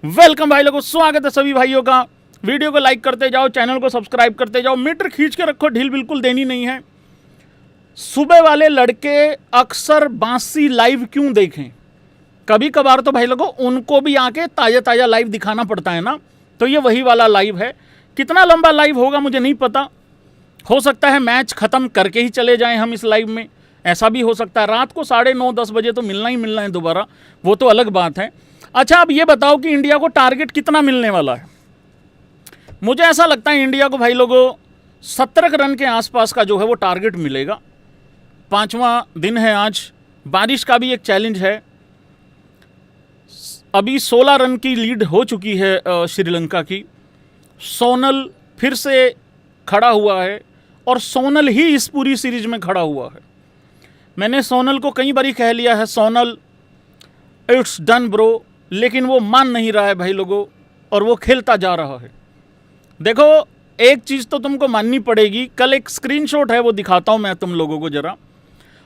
Welcome भाई लोगों, स्वागत है सभी भाइयों का। वीडियो को लाइक करते जाओ, चैनल को सब्सक्राइब करते जाओ। मीटर खींच के रखो, ढील बिल्कुल देनी नहीं है। सुबह वाले लड़के अक्सर बांसी लाइव क्यों देखें? कभी कभार तो भाई लोगों उनको भी आके ताज़ा ताज़ा लाइव दिखाना पड़ता है ना। तो ये वही वाला लाइव है। कितना लंबा लाइव होगा मुझे नहीं पता, हो सकता है मैच ख़त्म करके ही चले जाएं हम इस लाइव में, ऐसा भी हो सकता है। रात को 9:30-10 बजे तो मिलना ही मिलना है दोबारा, वो तो अलग बात है। अच्छा, अब ये बताओ कि इंडिया को टारगेट कितना मिलने वाला है? मुझे ऐसा लगता है इंडिया को भाई लोगों 17 रन के आसपास का जो है वो टारगेट मिलेगा। 5वां दिन है आज, बारिश का भी एक चैलेंज है। अभी 16 रन की लीड हो चुकी है श्रीलंका की। सोनल फिर से खड़ा हुआ है और सोनल ही इस पूरी सीरीज में खड़ा हुआ है। मैंने सोनल को कई बार कह लिया है, सोनल इट्स डन ब्रो, लेकिन वो मान नहीं रहा है भाई लोगों, और वो खेलता जा रहा है। देखो, एक चीज़ तो तुमको माननी पड़ेगी। कल एक स्क्रीनशॉट है, वो दिखाता हूँ मैं तुम लोगों को जरा,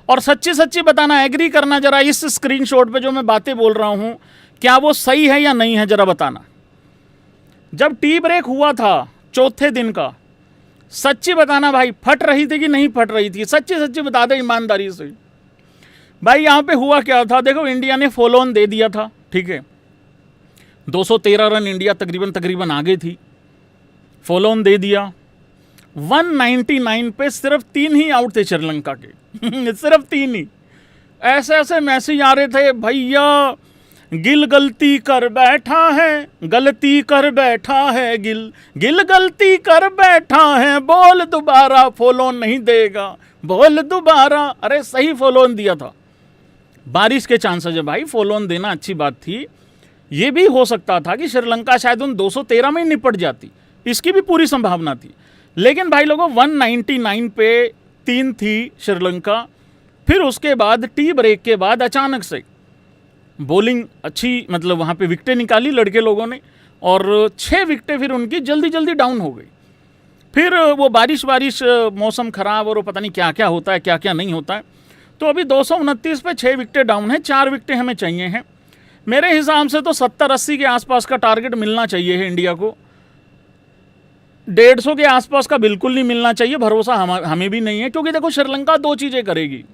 और सच्ची सच्ची बताना, एग्री करना जरा इस स्क्रीनशॉट पे जो मैं बातें बोल रहा हूँ, क्या वो सही है या नहीं है, जरा बताना। जब टी ब्रेक हुआ था चौथे दिन का, सच्ची बताना भाई, फट रही थी कि नहीं फट रही थी? सच्ची सच्ची बता दे ईमानदारी से भाई। यहाँ पे हुआ क्या था? देखो, इंडिया ने फॉलो ऑन दे दिया था, ठीक है। 213 रन इंडिया तकरीबन आगे थी, फॉलो ऑन दे दिया। 199 पे सिर्फ 3 ही आउट थे श्रीलंका के सिर्फ 3 ही। ऐसे ऐसे मैसेज आ रहे थे, भैया गिल गलती कर बैठा है, गलती कर बैठा है गिल, गिल गलती कर बैठा है, बोल दोबारा फॉलो ऑन नहीं देगा, बोल दोबारा। अरे सही फॉलो ऑन दिया था। बारिश के चांसेस है भाई, फॉलो ऑन देना अच्छी बात थी। ये भी हो सकता था कि श्रीलंका शायद उन 213 में ही निपट जाती, इसकी भी पूरी संभावना थी। लेकिन भाई लोगों 199 पे 3 थी श्रीलंका। फिर उसके बाद टी ब्रेक के बाद अचानक से बॉलिंग अच्छी, मतलब वहाँ पे विकेटें निकाली लड़के लोगों ने, और 6 विकेटें फिर उनकी जल्दी जल्दी डाउन हो गई। फिर वो बारिश मौसम ख़राब, और वो पता नहीं क्या क्या होता है, क्या क्या नहीं होता है। तो अभी 229 पे 6 विकेटें डाउन है, 4 विकेटें हमें चाहिए हैं। मेरे हिसाब से तो 70-80 के आसपास का टारगेट मिलना चाहिए है इंडिया को। 150 के आसपास का बिल्कुल नहीं मिलना चाहिए, भरोसा हमें भी नहीं है। क्योंकि देखो, श्रीलंका 2 चीज़ें करेगी,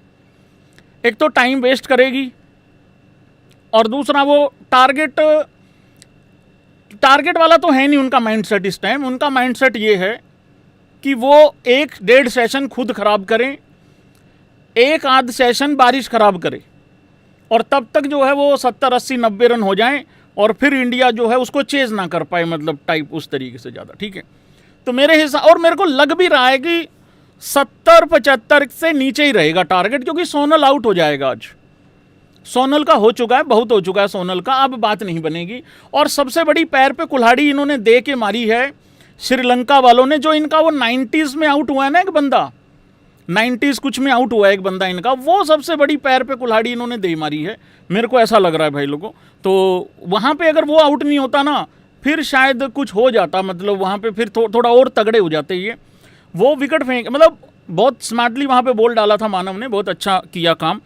एक तो टाइम वेस्ट करेगी, और दूसरा वो टारगेट वाला तो है नहीं उनका माइंडसेट इस टाइम। उनका माइंडसेट ये है कि वो 1-1.5 सेशन खुद खराब करें, 1 आध सेशन बारिश खराब करे, और तब तक जो है वो 70-80-90 रन हो जाएं, और फिर इंडिया जो है उसको चेज ना कर पाए, मतलब टाइप उस तरीके से ज़्यादा, ठीक है। तो मेरे हिसाब, और मेरे को लग भी रहा है कि 70-75 से नीचे ही रहेगा टारगेट, क्योंकि सोनल आउट हो जाएगा आज। सोनल का हो चुका है, बहुत हो चुका है सोनल का, अब बात नहीं बनेगी। और सबसे बड़ी पैर पे कुल्हाड़ी इन्होंने दे के मारी है श्रीलंका वालों ने। जो इनका वो 90s में आउट हुआ है ना एक बंदा, 90s कुछ में आउट हुआ है एक बंदा इनका, वो सबसे बड़ी पैर पे कुल्हाड़ी इन्होंने दे मारी है, मेरे को ऐसा लग रहा है भाई लोगों। तो वहाँ पे अगर वो आउट नहीं होता ना, फिर शायद कुछ हो जाता, मतलब वहाँ पे फिर थोड़ा और तगड़े हो जाते ये। वो विकेट फेंक, मतलब बहुत स्मार्टली वहाँ पे बॉल डाला था मानव ने, बहुत अच्छा किया काम।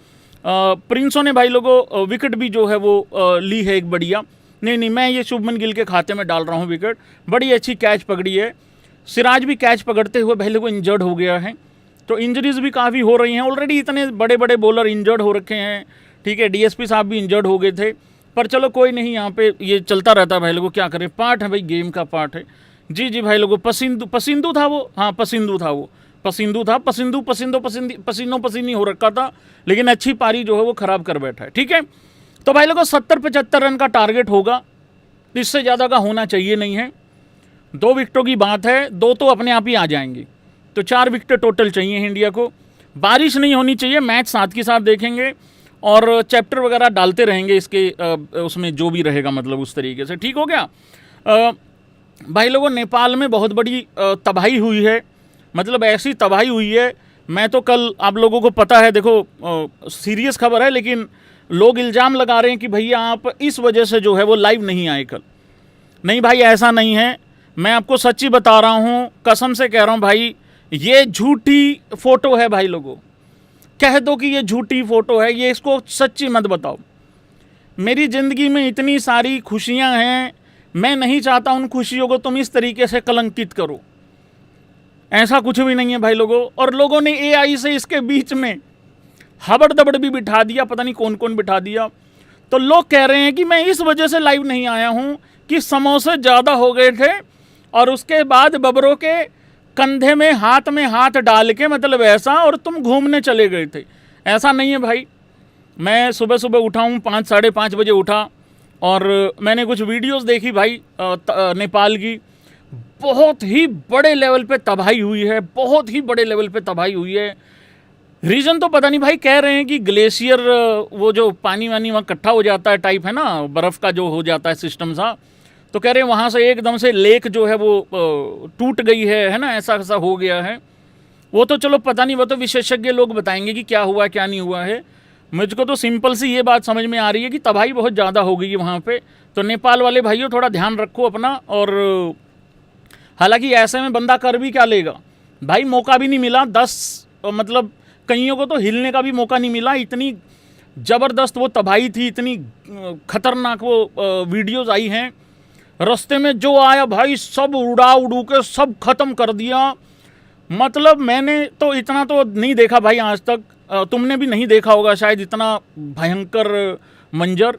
प्रिंसों ने भाई लोगों विकेट भी जो है वो ली है एक बढ़िया। नहीं, मैं ये शुभमन गिल के खाते में डाल रहा हूँ विकेट, बड़ी अच्छी कैच पकड़ी है। सिराज भी कैच पकड़ते हुए भाई लोगों इंजर्ड हो गया है, तो इंजरीज भी काफ़ी हो रही हैं ऑलरेडी। इतने बड़े बड़े बॉलर इंजर्ड हो रखे हैं, ठीक है। डीएसपी साहब भी इंजर्ड हो गए थे, पर चलो कोई नहीं, यहाँ पे ये चलता रहता है भाई लोगों, क्या करें, पार्ट है भाई, गेम का पार्ट है। जी भाई लोगों, पसिंदू था वो, हाँ पसिंदू था वो, पसीनो पसीनी हो रखा था, लेकिन अच्छी पारी जो है वो ख़राब कर बैठा है, ठीक है। तो भाई लोगों 70-75 रन का टारगेट होगा, इससे ज़्यादा का होना चाहिए नहीं है। 2 विकेटों की बात है, 2 तो अपने आप ही आ जाएंगी, तो 4 विकेटें टोटल चाहिए इंडिया को। बारिश नहीं होनी चाहिए, मैच साथ के साथ देखेंगे, और चैप्टर वगैरह डालते रहेंगे इसके उसमें जो भी रहेगा, मतलब उस तरीके से, ठीक हो गया। भाई लोगों नेपाल में बहुत बड़ी तबाही हुई है, मतलब ऐसी तबाही हुई है, मैं तो कल, आप लोगों को पता है, देखो सीरियस खबर है, लेकिन लोग इल्ज़ाम लगा रहे हैं कि भैया आप इस वजह से जो है वो लाइव नहीं आए कल। नहीं भाई, ऐसा नहीं है, मैं आपको सच्ची बता रहा हूँ, कसम से कह रहा हूँ भाई, ये झूठी फ़ोटो है भाई लोगों। कह दो कि ये झूठी फ़ोटो है, ये इसको सच्ची मत बताओ। मेरी ज़िंदगी में इतनी सारी खुशियाँ हैं, मैं नहीं चाहता उन खुशियों को तुम इस तरीके से कलंकित करो। ऐसा कुछ भी नहीं है भाई लोगों। और लोगों ने एआई से इसके बीच में हबड़ दबड़ भी बिठा दिया, पता नहीं कौन कौन बिठा दिया। तो लोग कह रहे हैं कि मैं इस वजह से लाइव नहीं आया हूं कि समोसे ज़्यादा हो गए थे और उसके बाद बबरों के कंधे में हाथ डाल के मतलब ऐसा, और तुम घूमने चले गए थे। ऐसा नहीं है भाई। मैं सुबह सुबह उठा हूँ, 5 साढ़े 5 बजे उठा और मैंने कुछ वीडियोस देखी भाई नेपाल की। बहुत ही बड़े लेवल पे तबाही हुई है, बहुत ही बड़े लेवल पे तबाही हुई है। रीज़न तो पता नहीं भाई, कह रहे हैं कि ग्लेशियर वो जो पानी वानी वहाँ इकट्ठा हो जाता है टाइप है ना, बर्फ़ का जो हो जाता है सिस्टम सा, तो कह रहे हैं वहाँ से एकदम से लेक जो है वो टूट गई है ना, ऐसा ऐसा हो गया है। वो तो चलो पता नहीं, वो तो विशेषज्ञ लोग बताएंगे कि क्या हुआ क्या नहीं हुआ है। मुझको तो सिंपल सी ये बात समझ में आ रही है कि तबाही बहुत ज़्यादा हो गई है वहाँ पे। तो नेपाल वाले भाइयों थोड़ा ध्यान रखो अपना। और हालांकि ऐसे में बंदा कर भी क्या लेगा भाई, मौका भी नहीं मिला। 10 मतलब कईयों को तो हिलने का भी मौका नहीं मिला। इतनी ज़बरदस्त वो तबाही थी, इतनी खतरनाक वो वीडियोस आई हैं। रास्ते में जो आया भाई सब उड़ा उड़ू के सब ख़त्म कर दिया। मतलब मैंने तो इतना तो नहीं देखा भाई आज तक, तुमने भी नहीं देखा होगा शायद इतना भयंकर मंजर।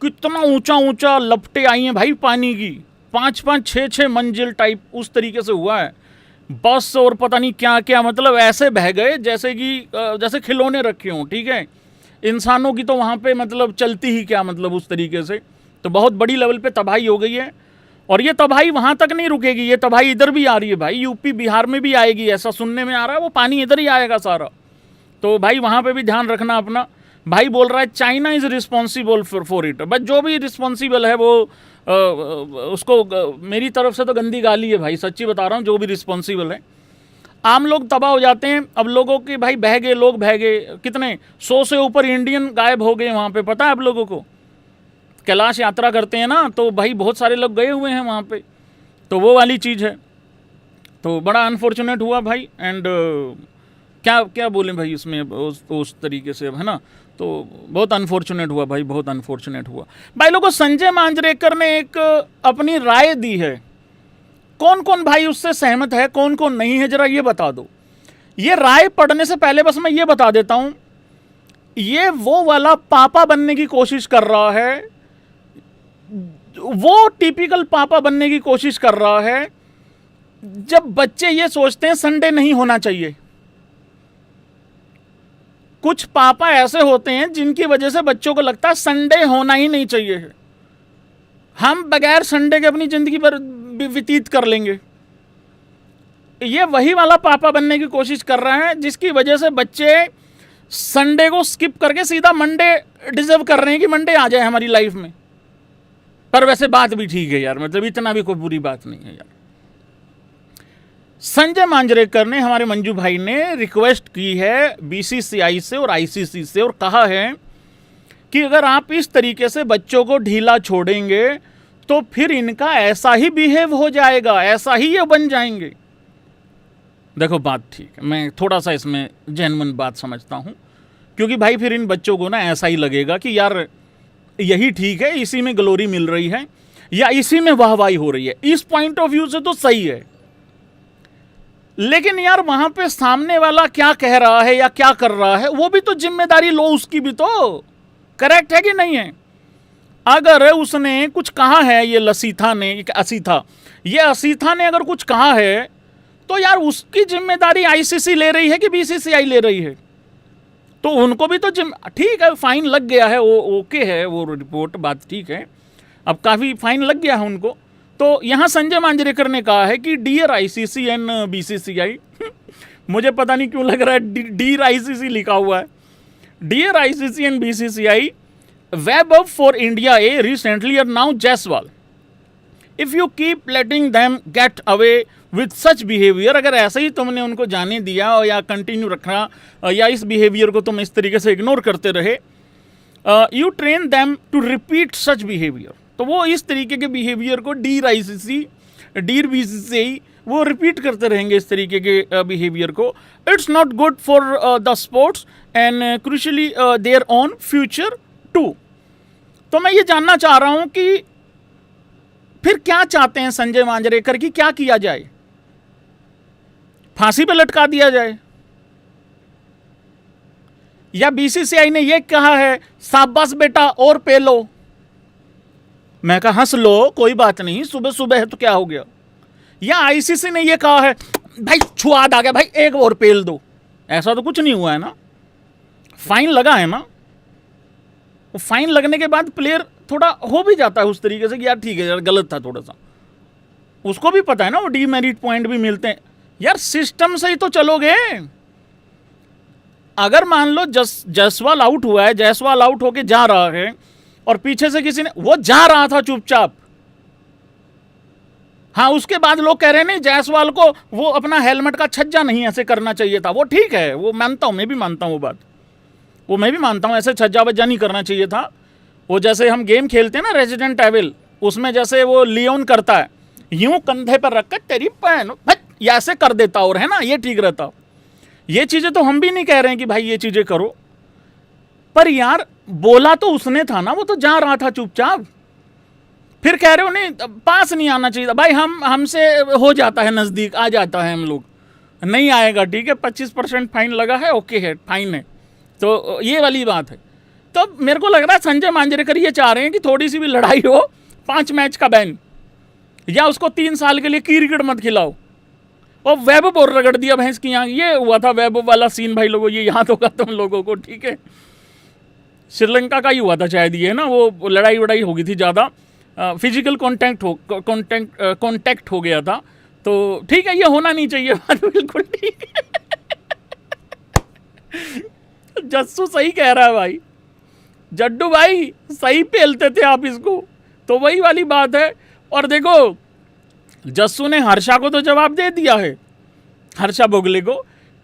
कितना ऊंचा ऊंचा लपटें आई हैं भाई पानी की, 5-5 6-6 मंजिल टाइप उस तरीके से हुआ है। बस और पता नहीं क्या क्या, मतलब ऐसे बह गए जैसे कि जैसे खिलौने रखे हों। ठीक है, इंसानों की तो वहाँ पे मतलब चलती ही क्या, मतलब उस तरीके से। तो बहुत बड़ी लेवल पे तबाही हो गई है। और ये तबाही वहाँ तक नहीं रुकेगी, ये तबाही इधर भी आ रही है भाई, यूपी बिहार में भी आएगी, ऐसा सुनने में आ रहा है। वो पानी इधर ही आएगा सारा। तो भाई वहाँ पे भी ध्यान रखना अपना। भाई बोल रहा है China is responsible for it. But जो भी रिस्पॉन्सिबल है वो उसको मेरी तरफ से तो गंदी गाली है भाई, सच्ची बता रहा हूँ। जो भी रिस्पॉन्सिबल है, आम लोग तबाह हो जाते हैं। अब लोगों के भाई बह गए, लोग बह गए, कितने 100 से ऊपर इंडियन गायब हो गए वहाँ पे, पता है आप लोगों को। कैलाश यात्रा करते हैं ना, तो भाई बहुत सारे लोग गए हुए हैं वहाँ पे। तो वो वाली चीज़ है। तो बड़ा अनफॉर्चुनेट हुआ भाई। एंड क्या क्या बोलें भाई इसमें उस तरीके से, है ना। तो बहुत अनफॉर्चुनेट हुआ भाई, बहुत अनफॉर्चुनेट हुआ भाई लोगों। संजय मांजरेकर ने एक अपनी राय दी है। कौन कौन भाई उससे सहमत है, कौन कौन नहीं है, जरा ये बता दो। ये राय पढ़ने से पहले बस मैं ये बता देता हूं, ये वो वाला पापा बनने की कोशिश कर रहा है, वो टिपिकल पापा बनने की कोशिश कर रहा है जब बच्चे ये सोचते हैं संडे नहीं होना चाहिए। कुछ पापा ऐसे होते हैं जिनकी वजह से बच्चों को लगता है संडे होना ही नहीं चाहिए है, हम बगैर संडे के अपनी जिंदगी पर व्यतीत कर लेंगे। ये वही वाला पापा बनने की कोशिश कर रहे हैं जिसकी वजह से बच्चे संडे को स्किप करके सीधा मंडे डिजर्व कर रहे हैं कि मंडे आ जाए हमारी लाइफ में। पर वैसे बात भी ठीक है यार, मतलब इतना भी कोई बुरी बात नहीं है यार। संजय मांजरेकर ने, हमारे मंजू भाई ने रिक्वेस्ट की है बीसीसीआई से और आईसीसी से, और कहा है कि अगर आप इस तरीके से बच्चों को ढीला छोड़ेंगे तो फिर इनका ऐसा ही बिहेव हो जाएगा, ऐसा ही ये बन जाएंगे। देखो बात ठीक है, मैं थोड़ा सा इसमें जेन्युइन बात समझता हूँ, क्योंकि भाई फिर इन बच्चों को ना ऐसा ही लगेगा कि यार यही ठीक है, इसी में ग्लोरी मिल रही है या इसी में वाहवाही हो रही है। इस पॉइंट ऑफ व्यू से तो सही है, लेकिन यार वहां पे सामने वाला क्या कह रहा है या क्या कर रहा है वो भी तो जिम्मेदारी लो उसकी भी तो। करेक्ट है कि नहीं है? अगर उसने कुछ कहा है, ये असीथा ने अगर कुछ कहा है तो यार उसकी जिम्मेदारी आईसीसी ले रही है कि बीसीसीआई ले रही है? तो उनको भी तो ठीक है, फाइन लग गया है, वो ओके है, वो रिपोर्ट बात ठीक है, अब काफ़ी फाइन लग गया है उनको। तो यहाँ संजय मांजरेकर ने कहा है कि डियर आईसीसी एंड बीसीसीआई, मुझे पता नहीं क्यों लग रहा है डियर आईसीसी लिखा हुआ है, dear ICC and BCCI, web up for India a recently are now Jaiswal, if you keep letting them get away with such behaviour, अगर ऐसे ही तुमने उनको जाने दिया और या कंटिन्यू रखना या इस बिहेवियर को तुम इस तरीके से इग्नोर करते रहे, you train them to repeat such behaviour, तो वो इस तरीके के बिहेवियर को डियर आईसीसी डियर बीसीसीआई वो रिपीट करते रहेंगे इस तरीके के बिहेवियर को। It's not good for the sports and crucially their own future too. तो मैं ये जानना चाह रहा हूँ कि फिर क्या चाहते हैं संजय मांजरेकर की क्या किया जाए? फांसी पे लटका दिया जाए? या बीसीसीआई ने यह कहा है शाबाश बेटा और पे लो? मैं कहा हंस लो, कोई बात नहीं, सुबह सुबह है तो क्या हो गया? या आईसीसी ने यह कहा है भाई छुआद आ गया भाई, एक और पेल दो? ऐसा तो कुछ नहीं हुआ है ना। फाइन लगा है ना, वो फाइन लगने के बाद प्लेयर थोड़ा हो भी जाता है उस तरीके से कि यार ठीक है यार गलत था थोड़ा सा, उसको भी पता है ना, वो डीमेरिट पॉइंट भी मिलते हैं। यार सिस्टम से ही तो चलोगे। अगर मान लो जायसवाल आउट हुआ है, जायसवाल आउट होके जा रहा है और पीछे से किसी ने, वो जा रहा था चुपचाप, हाँ उसके बाद लोग कह रहे हैं नहीं जायसवाल को वो अपना हेलमेट का छज्जा नहीं ऐसे करना चाहिए था, वो ठीक है, वो मानता हूं, मैं भी मानता हूं वो बात, वो मैं भी मानता हूं, ऐसे छज्जा वज्जा नहीं करना चाहिए था। वो जैसे हम गेम खेलते हैं ना रेजिडेंट एविल, उसमें जैसे वो लियोन करता है, यूं कंधे पर रखकर तेरी पैन ऐसे कर देता, और है ना ये ठीक रहता। ये चीजें तो हम भी नहीं कह रहे हैं कि भाई ये चीजें करो, पर यार बोला तो उसने था ना, वो तो जा रहा था चुपचाप, फिर कह रहे हो नहीं पास नहीं आना चाहिए भाई, हमसे हो जाता है नजदीक, आ जाता है हम लोग, नहीं आएगा ठीक है, 25% फाइन लगा है, ओके है, फाइन है, तो ये वाली बात है। तो मेरे को लग रहा है संजय मांजरेकर ये चाह रहे हैं कि थोड़ी सी भी लड़ाई हो 5 मैच का बैन, या उसको 3 साल के लिए क्रिकेट मत खिलाओ। और वैभव और रगड़ दिया भैंस की, यहाँ ये हुआ था वैभव वाला सीन भाई लोगों, ये याद होगा तुम लोगों को, ठीक है, श्रीलंका का ही हुआ था शायद ये ना, वो लड़ाई वड़ाई हो गई थी ज़्यादा, फिजिकल कॉन्टैक्ट हो गया था, तो ठीक है ये होना नहीं चाहिए बिल्कुल ठीक है। जस्सू सही कह रहा है भाई, जड्डू भाई सही पेलते थे आप इसको, तो वही वाली बात है। और देखो जस्सू ने हर्षा को तो जवाब दे दिया है, हर्षा भोगले को,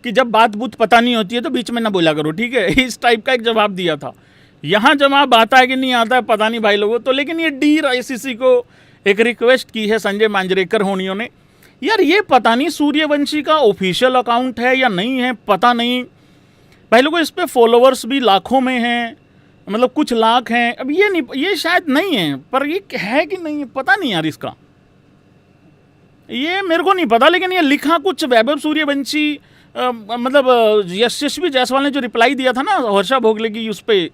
कि जब बात बूत पता नहीं होती है तो बीच में ना बोला करो, ठीक है, इस टाइप का एक जवाब दिया था। यहाँ जवाब आता है कि नहीं आता है पता नहीं भाई लोगों, तो लेकिन ये DICC को एक रिक्वेस्ट की है संजय मांजरेकर होनियों ने, यार ये पता नहीं सूर्यवंशी का ऑफिशियल अकाउंट है या नहीं है, पता नहीं भाई लोगों, इस पे फॉलोअर्स भी लाखों में हैं, मतलब कुछ लाख हैं, अब ये नहीं, ये शायद नहीं है, पर ये है कि नहीं पता नहीं यार इसका, ये मेरे को नहीं पता। लेकिन ये लिखा कुछ वैभव सूर्यवंशी, मतलब यशस्वी जायसवाल ने जो रिप्लाई दिया था ना हर्षा भोगले की उस पे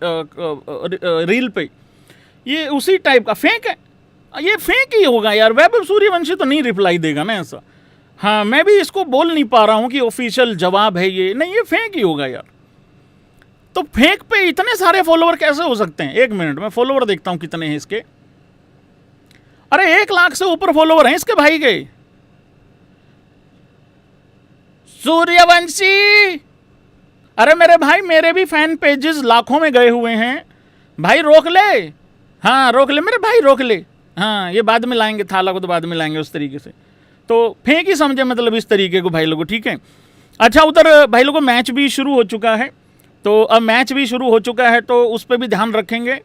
रील पे, ये उसी टाइप का फेक है, ये फेक ही होगा यार, वैभव सूर्यवंशी तो नहीं रिप्लाई देगा ना ऐसा। हाँ मैं भी इसको बोल नहीं पा रहा हूँ कि ऑफिशियल जवाब है ये, नहीं ये फेक ही होगा यार। तो फेक पे इतने सारे फॉलोवर कैसे हो सकते हैं? 1 मिनट में फॉलोवर देखता हूँ कितने हैं इसके, अरे 1 लाख से ऊपर फॉलोवर हैं इसके भाई के। सूर्यवंशी, अरे मेरे भाई मेरे भी फैन पेजेस लाखों में गए हुए हैं भाई, रोक ले, हाँ रोक ले मेरे भाई रोक ले, हाँ ये बाद में लाएंगे, थाला को तो बाद में लाएंगे उस तरीके से, तो फेंक ही समझे मतलब इस तरीके को भाई लोगों, ठीक है। अच्छा उधर भाई लोगों मैच भी शुरू हो चुका है, तो अब मैच भी शुरू हो चुका है तो उस पर भी ध्यान रखेंगे।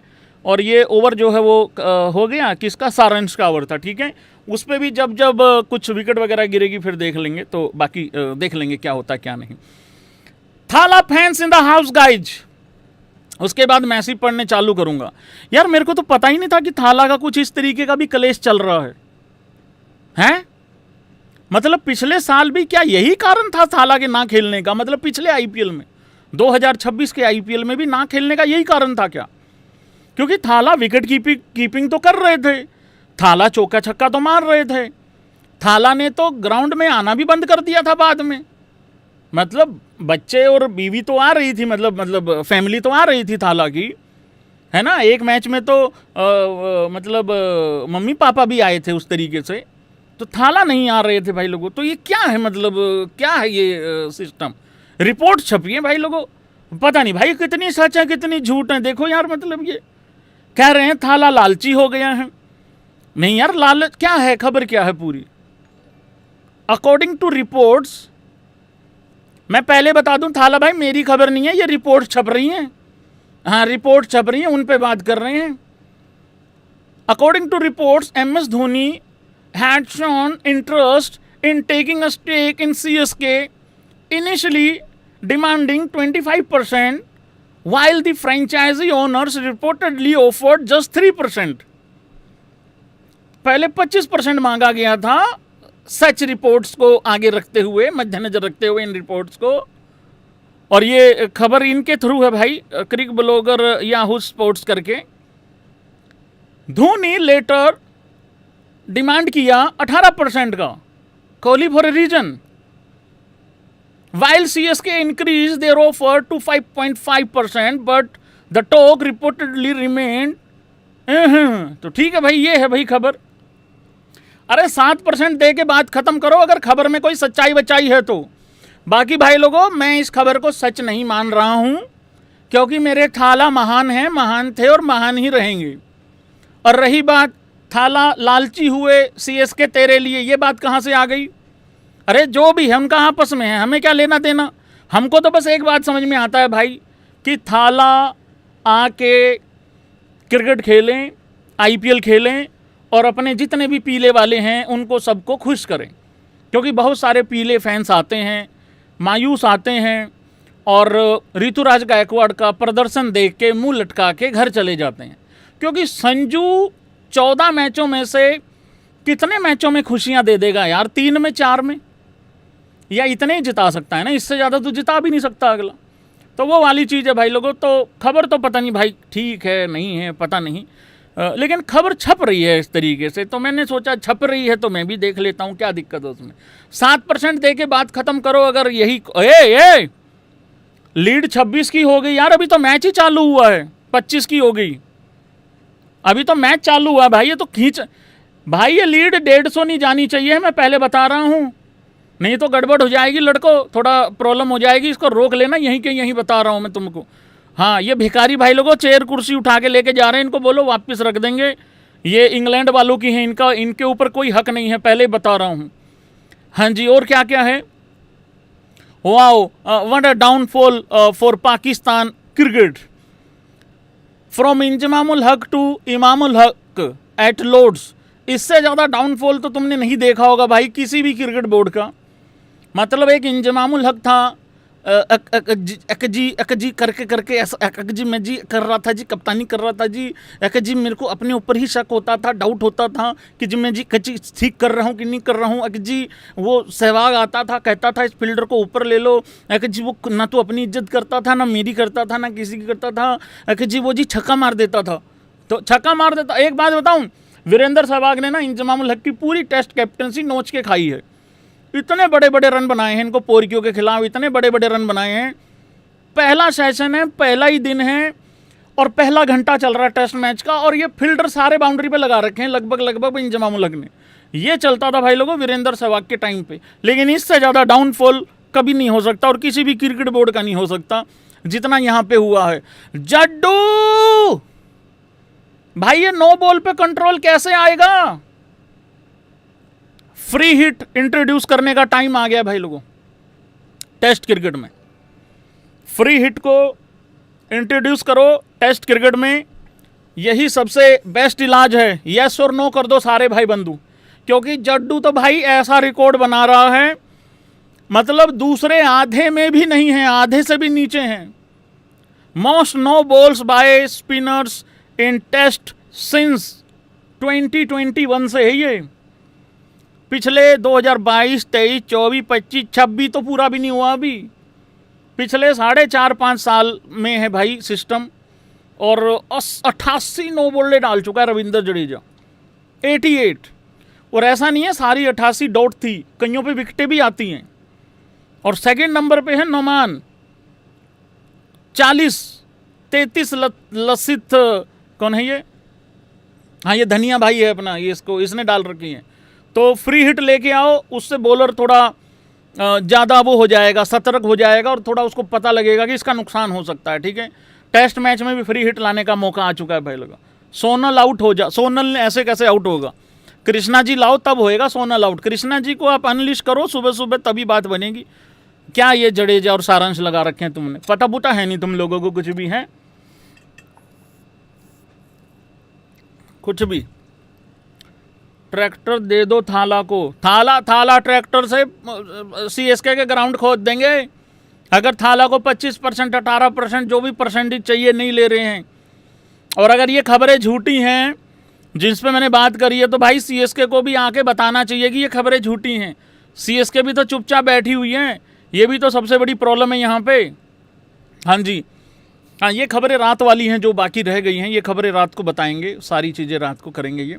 और ये ओवर जो है वो हो गया किसका, सारंश का ओवर था, ठीक है, उस पर भी जब जब कुछ विकेट वगैरह गिरेगी फिर देख लेंगे, तो बाकी देख लेंगे क्या होता क्या नहीं। थाला fans in the house guys, उसके बाद मैसेज पढ़ने चालू करूंगा। यार मेरे को तो पता ही नहीं था कि थाला का कुछ इस तरीके का भी क्लेश चल रहा है, हैं? मतलब पिछले साल भी क्या यही कारण था थाला के ना खेलने का? मतलब पिछले आईपीएल में 2026 के आईपीएल में भी ना खेलने का यही कारण था क्या? क्योंकि थाला विकेट कीपिंग तो कर रहे थे, थाला चौका छक्का तो मार रहे थे, थाला ने तो ग्राउंड में आना भी बंद कर दिया था बाद में, मतलब बच्चे और बीवी तो आ रही थी, मतलब फैमिली तो आ रही थी थाला की, है ना। एक मैच में तो मतलब मम्मी पापा भी आए थे उस तरीके से, तो थाला नहीं आ रहे थे भाई लोगों। तो ये क्या है, मतलब क्या है ये सिस्टम? रिपोर्ट छपी है भाई लोगों, पता नहीं भाई कितनी सच है कितनी झूठ है। देखो यार मतलब ये कह रहे हैं थाला लालची हो गया है, नहीं यार लालच क्या है, खबर क्या है पूरी? अकॉर्डिंग टू रिपोर्ट्स, मैं पहले बता दूं थाला भाई मेरी खबर नहीं है, ये रिपोर्ट छप रही हैं, हाँ रिपोर्ट छप रही हैं, उन पे बात कर रहे हैं। According to reports MS Dhoni had shown interest in taking a stake in CSK, initially demanding 25%, while the franchisee owners reportedly offered just 3%. पहले 25% मांगा गया था सच रिपोर्ट्स को आगे रखते हुए, मद्देनजर रखते हुए इन रिपोर्ट्स को। और ये खबर इनके थ्रू है भाई, क्रिक ब्लॉगर याहू स्पोर्ट्स करके। धोनी लेटर डिमांड किया 18% का, Kohli for a reason, while CSK increased their offer to 5.5%, but the talk reportedly remained। तो ठीक है भाई, ये है भाई खबर। अरे 7% दे के बात खत्म करो अगर खबर में कोई सच्चाई बचाई है तो। बाकी भाई लोगों, मैं इस खबर को सच नहीं मान रहा हूं, क्योंकि मेरे थाला महान हैं, महान थे और महान ही रहेंगे। और रही बात थाला लालची हुए CSK तेरे लिए, ये बात कहां से आ गई? अरे जो भी है उनका आपस में है, हमें क्या लेना देना। हमको तो बस एक बात समझ में आता है भाई कि थाला आके क्रिकेट खेलें, IPL खेलें और अपने जितने भी पीले वाले हैं उनको सबको खुश करें, क्योंकि बहुत सारे पीले फैंस आते हैं, मायूस आते हैं और ऋतुराज गायकवाड़ का प्रदर्शन देख के मुंह लटका के घर चले जाते हैं। क्योंकि संजू 14 मैचों में से कितने मैचों में खुशियां दे देगा यार? 3 में, 4 में, या इतने ही जिता सकता है ना, इससे ज़्यादा तो जिता भी नहीं सकता अगला। तो वो वाली चीज़ है भाई लोगों। तो खबर तो पता नहीं भाई ठीक है नहीं है, पता नहीं, लेकिन खबर छप रही है इस तरीके से, तो मैंने सोचा छप रही है तो मैं भी देख लेता हूँ, क्या दिक्कत है उसमें। 7% दे के बात खत्म करो अगर यही। ए लीड 26 की हो गई यार, अभी तो मैच ही चालू हुआ है। 25 की हो गई, अभी तो मैच चालू हुआ है भाई। ये तो खींच भाई, ये लीड 150 नहीं जानी चाहिए, मैं पहले बता रहा हूँ, नहीं तो गड़बड़ हो जाएगी लड़को, थोड़ा प्रॉब्लम हो जाएगी। इसको रोक लेना यहीं के यहीं, बता रहा हूँ मैं तुमको। हाँ, ये भिखारी भाई लोगों चेयर कुर्सी उठा के लेके जा रहे हैं, इनको बोलो वापस रख देंगे। ये इंग्लैंड वालों की हैं, इनके ऊपर कोई हक नहीं है, पहले बता रहा हूँ। हाँ जी, और क्या क्या है? Wow, what a downfall for Pakistan cricket, from Inzamam-ul हक to Imamul Haq at Lord's. इससे ज़्यादा डाउनफॉल तो तुमने नहीं देखा होगा भाई किसी भी क्रिकेट बोर्ड का। मतलब एक इंजमामुल हक था, अकजी करके ऐसा अकजी में जी कर रहा था जी, कप्तानी कर रहा था जी। अकजी मेरे को अपने ऊपर ही शक होता था, डाउट होता था कि जी मैं जी कच्ची ठीक कर रहा हूँ कि नहीं कर रहा हूँ। अकजी वो सहवाग आता था, कहता था इस फील्डर को ऊपर ले लो। अकजी वो ना तो अपनी इज्जत करता था, ना मेरी करता था, ना किसी की करता था। अकजी वो जी छक्का मार देता था, तो छक्का मार देता। एक बात बताऊँ, वीरेंद्र सहवाग ने ना इंजमामुल हक की पूरी टेस्ट कैप्टनसी नोच के खाई है। इतने बड़े बड़े रन बनाए हैं इनको पोर्कियों के खिलाफ, इतने बड़े बड़े रन बनाए हैं। पहला सेशन है, पहला ही दिन है और पहला घंटा चल रहा है टेस्ट मैच का, और ये फील्डर सारे बाउंड्री पे लगा रखे हैं लगभग इंजमामुल हक ने। ये चलता था भाई लोगों वीरेंद्र सहवाग के टाइम पे, लेकिन इससे ज़्यादा डाउनफॉल कभी नहीं हो सकता और किसी भी क्रिकेट बोर्ड का नहीं हो सकता जितना यहाँ पे हुआ है। जड्डू भाई, ये नो बॉल पे कंट्रोल कैसे आएगा? फ्री हिट इंट्रोड्यूस करने का टाइम आ गया भाई लोगों। टेस्ट क्रिकेट में फ्री हिट को इंट्रोड्यूस करो टेस्ट क्रिकेट में, यही सबसे बेस्ट इलाज है। यस और नो कर दो सारे भाई बंधु, क्योंकि जड्डू तो भाई ऐसा रिकॉर्ड बना रहा है, मतलब दूसरे आधे में भी नहीं है, आधे से भी नीचे हैं। Most no balls by spinners in Test since 2021 से है ये। पिछले 2022, 23, 24, 25, 26 तो पूरा भी नहीं हुआ अभी, पिछले 4.5-5 साल में है भाई सिस्टम। और 88 नो बॉल डाल चुका है रविंद्र जडेजा, 88। और ऐसा नहीं है सारी 88 डॉट थी, कईयों पे विकेटें भी आती हैं। और सेकंड नंबर पे है नोमान 40, 33 लसित, कौन है ये? हाँ, ये धनिया भाई है अपना, ये इसने डाल रखी है। तो फ्री हिट लेके आओ, उससे बॉलर थोड़ा ज़्यादा वो हो जाएगा, सतर्क हो जाएगा और थोड़ा उसको पता लगेगा कि इसका नुकसान हो सकता है। ठीक है, टेस्ट मैच में भी फ्री हिट लाने का मौका आ चुका है भाई लोग। सोनल आउट हो जा, सोनल ने ऐसे कैसे आउट होगा? कृष्णा जी लाओ तब होएगा सोनल आउट। कृष्णा जी को आप अनलिश करो सुबह सुबह, तभी बात बनेगी। क्या ये जडेजा और सारांश लगा रखे हैं तुमने? पता पुता है नहीं तुम लोगों को कुछ भी है, कुछ भी। ट्रैक्टर दे दो थाला को, थाला ट्रैक्टर से CSK के ग्राउंड खोद देंगे अगर थाला को 25%, 18% जो भी परसेंटेज चाहिए नहीं ले रहे हैं। और अगर ये खबरें झूठी हैं जिस पे मैंने बात करी है, तो भाई सीएसके को भी आके बताना चाहिए कि ये खबरें झूठी हैं। सीएसके भी तो चुपचाप बैठी हुई है, ये भी तो सबसे बड़ी प्रॉब्लम है यहाँ पे। हाँ जी, हाँ, ये खबरें रात वाली हैं जो बाकी रह गई हैं, ये खबरें रात को बताएंगे, सारी चीज़ें रात को करेंगे ये।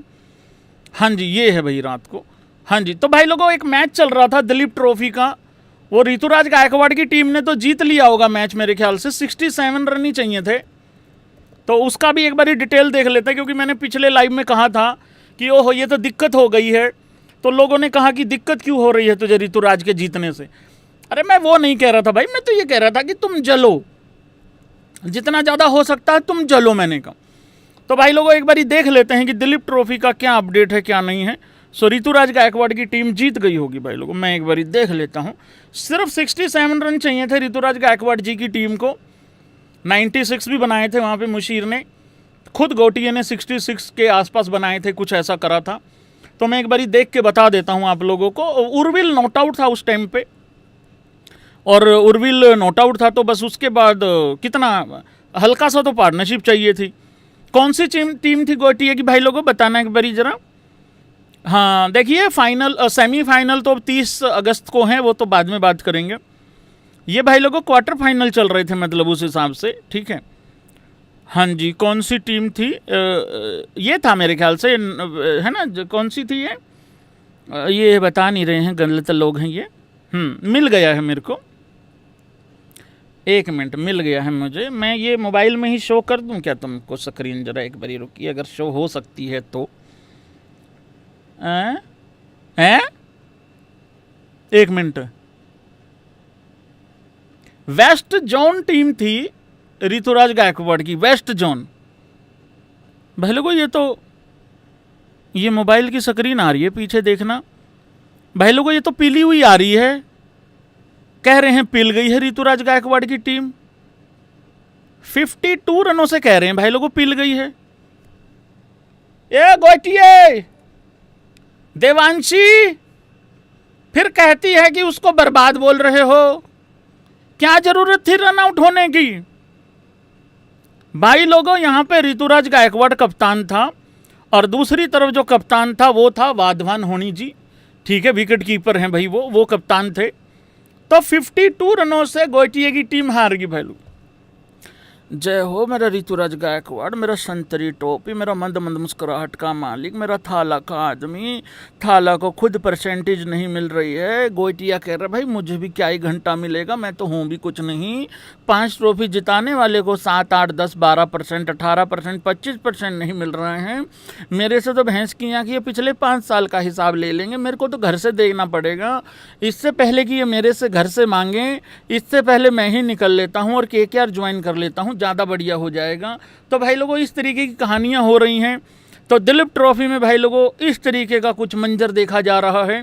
हाँ जी, ये है भाई रात को। हाँ जी, तो भाई लोगों एक मैच चल रहा था दिलीप ट्रॉफी का, वो ऋतुराज गायकवाड़ की टीम ने तो जीत लिया होगा मैच मेरे ख्याल से, 67 रन ही चाहिए थे। तो उसका भी एक बार डिटेल देख लेते हैं, क्योंकि मैंने पिछले लाइव में कहा था कि ओहो ये तो दिक्कत हो गई है, तो लोगों ने कहा कि दिक्कत क्यों हो रही है तुझे ऋतुराज के जीतने से। अरे मैं वो नहीं कह रहा था भाई, मैं तो ये कह रहा था कि तुम जलो, जितना ज़्यादा हो सकता है तुम जलो, मैंने कहा। तो भाई लोगों एक बार देख लेते हैं कि दिलीप ट्रॉफी का क्या अपडेट है क्या नहीं है। सो ऋतुराज गायकवाड़ की टीम जीत गई होगी भाई लोगों, मैं एक बार देख लेता हूँ। सिर्फ 67 रन चाहिए थे ऋतुराज गायकवाड़ जी की टीम को, 96 भी बनाए थे वहाँ पे मुशीर ने, खुद गोटिये ने 66 के आसपास बनाए थे, कुछ ऐसा करा था। तो मैं एक बार देख के बता देता हूँ आप लोगों को। उर्विल नॉट आउट था उस टाइम पे, और उर्विल नॉट आउट था, तो बस उसके बाद कितना हल्का सा तो पार्टनरशिप चाहिए थी। कौन सी टीम थी गोटिये की भाई लोगों, बताना एक बारी जरा। हाँ देखिए, फाइनल सेमीफाइनल तो अब 30 अगस्त को है, वो तो बाद में बात करेंगे। ये भाई लोगों क्वार्टर फाइनल चल रहे थे, मतलब उस हिसाब से, ठीक है। हाँ जी, कौन सी टीम थी, ये था मेरे ख्याल से, है ना, कौन सी थी ये बता नहीं रहे हैं, गलत लोग हैं ये। मिल गया है मेरे को, एक मिनट, मिल गया है मुझे। मैं ये मोबाइल में ही शो कर दूं क्या तुमको स्क्रीन, जरा एक बारी रुकिए, अगर शो हो सकती है तो। एक मिनट। वेस्ट जोन टीम थी ऋतुराज गायकवाड़ की, वेस्ट जोन। भाई लोगों ये मोबाइल की स्क्रीन आ रही है, पीछे देखना भाई लोगों, ये तो पीली हुई आ रही है, कह रहे हैं पिल गई है ऋतुराज गायकवाड़ की टीम। 52 रनों से कह रहे हैं भाई लोगों पिल गई है। ये गोटिये देवांशी फिर कहती है कि उसको बर्बाद बोल रहे हो, क्या जरूरत थी रन आउट होने की। भाई लोगों यहां पे ऋतुराज गायकवाड़ कप्तान था, और दूसरी तरफ जो कप्तान था वो था वाधवान होनी जी, ठीक है, विकेट कीपर हैं भाई, वो कप्तान थे। तो 52 रनों से गोटिये की टीम हार गई भाई लोग। जय हो मेरा ऋतुराज गायकवाड़, मेरा संतरी टोपी, मेरा मंद मंद मुस्कुराहट का मालिक, मेरा थाला का आदमी। थाला को खुद परसेंटेज नहीं मिल रही है, गोटिया कह रहा भाई मुझे भी क्या ही घंटा मिलेगा, मैं तो हूँ भी कुछ नहीं। 5 ट्रॉफी जिताने वाले को 7, 8, 10, 12%, 18%, 25% नहीं मिल रहे हैं। मेरे से तो भैंस की आँख, ये पिछले 5 साल का हिसाब ले लेंगे, मेरे को तो घर से देखना पड़ेगा। इससे पहले कि ये मेरे से घर से मांगे, इससे पहले मैं ही निकल लेता हूँ और KKR ज्वाइन कर लेता हूँ, ज़्यादा बढ़िया हो जाएगा। तो भाई लोगों इस तरीके की कहानियां हो रही हैं। तो दिलीप ट्रॉफी में भाई लोगों इस तरीके का कुछ मंजर देखा जा रहा है।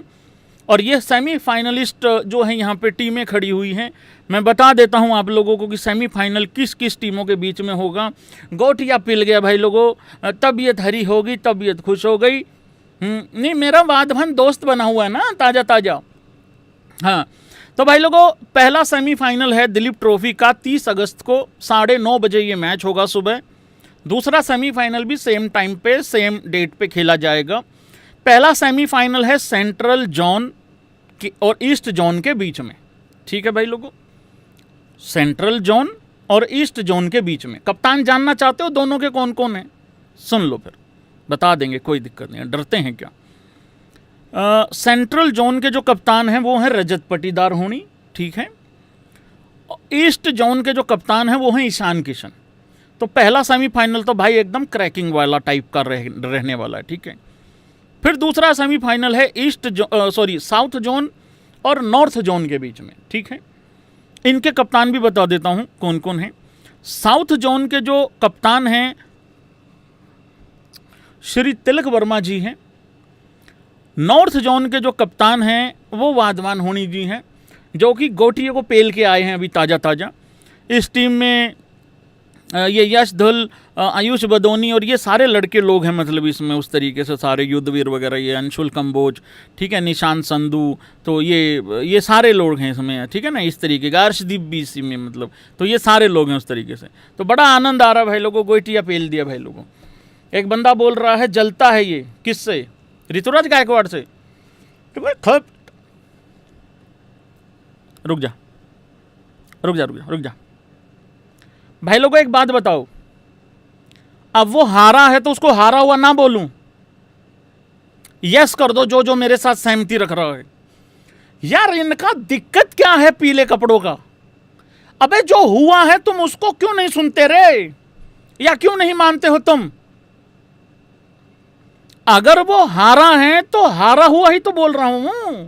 और ये सेमीफाइनलिस्ट जो है यहाँ पे टीमें खड़ी हुई हैं, मैं बता देता हूँ आप लोगों को कि सेमीफाइनल किस किस टीमों के बीच में होगा। गोटिया पिल गया भाई लोगों, तबीयत हरी होगी, तबीयत खुश हो गई। नहीं, मेरा वाधवान दोस्त बना हुआ है ना, ताज़ा ताज़ा। हाँ, तो भाई लोगों पहला सेमीफाइनल है दिलीप ट्रॉफी का, 30 अगस्त को 9:30 बजे ये मैच होगा सुबह। दूसरा सेमीफाइनल भी सेम टाइम पे, सेम डेट पे खेला जाएगा। पहला सेमीफाइनल है सेंट्रल जोन और ईस्ट जोन के बीच में, ठीक है भाई लोगों, सेंट्रल जोन और ईस्ट जोन के बीच में। कप्तान जानना चाहते हो दोनों के कौन कौन है, सुन लो फिर बता देंगे, कोई दिक्कत नहीं है, डरते हैं क्या। सेंट्रल जोन के जो कप्तान हैं वो हैं रजत पाटीदार होनी, ठीक है। ईस्ट जोन के जो कप्तान हैं वो हैं ईशान किशन। तो पहला सेमीफाइनल तो भाई एकदम क्रैकिंग वाला टाइप का रहने वाला है, ठीक है। फिर दूसरा सेमीफाइनल है साउथ जोन और नॉर्थ जोन के बीच में, ठीक है। इनके कप्तान भी बता देता हूं कौन कौन है। साउथ जोन के जो कप्तान हैं श्री तिलक वर्मा जी हैं। नॉर्थ जोन के जो कप्तान हैं वो वाधवान होनी जी हैं, जो कि गोटिये को पेल के आए हैं अभी ताज़ा ताज़ा। इस टीम में ये यश धुल, आयुष बदोनी और ये सारे लड़के लोग हैं, मतलब इसमें उस तरीके से सारे युद्धवीर वगैरह, ये अंशुल कंबोज, ठीक है, निशांत संधू, तो ये सारे लोग हैं इसमें, ठीक है ना, इस तरीके का। अर्शदीप भी इसी में, मतलब तो ये सारे लोग हैं उस तरीके से। तो बड़ा आनंद आ रहा है भाई लोगों, गोटिया पेल दिया भाई लोगों। एक बंदा बोल रहा है जलता है ये, किससे? ऋतुराज गायकवाड़ से। तो भाई खप, रुक जा रुक जा रुक जा रुक जा भाई लोगों, एक बात बताओ, अब वो हारा है तो उसको हारा हुआ ना बोलूं? यस कर दो जो जो मेरे साथ सहमति रख रहा है। यार इनका दिक्कत क्या है पीले कपड़ों का? अबे जो हुआ है तुम उसको क्यों नहीं सुनते रे, या क्यों नहीं मानते हो तुम? अगर वो हारा है तो हारा हुआ ही तो बोल रहा हूं।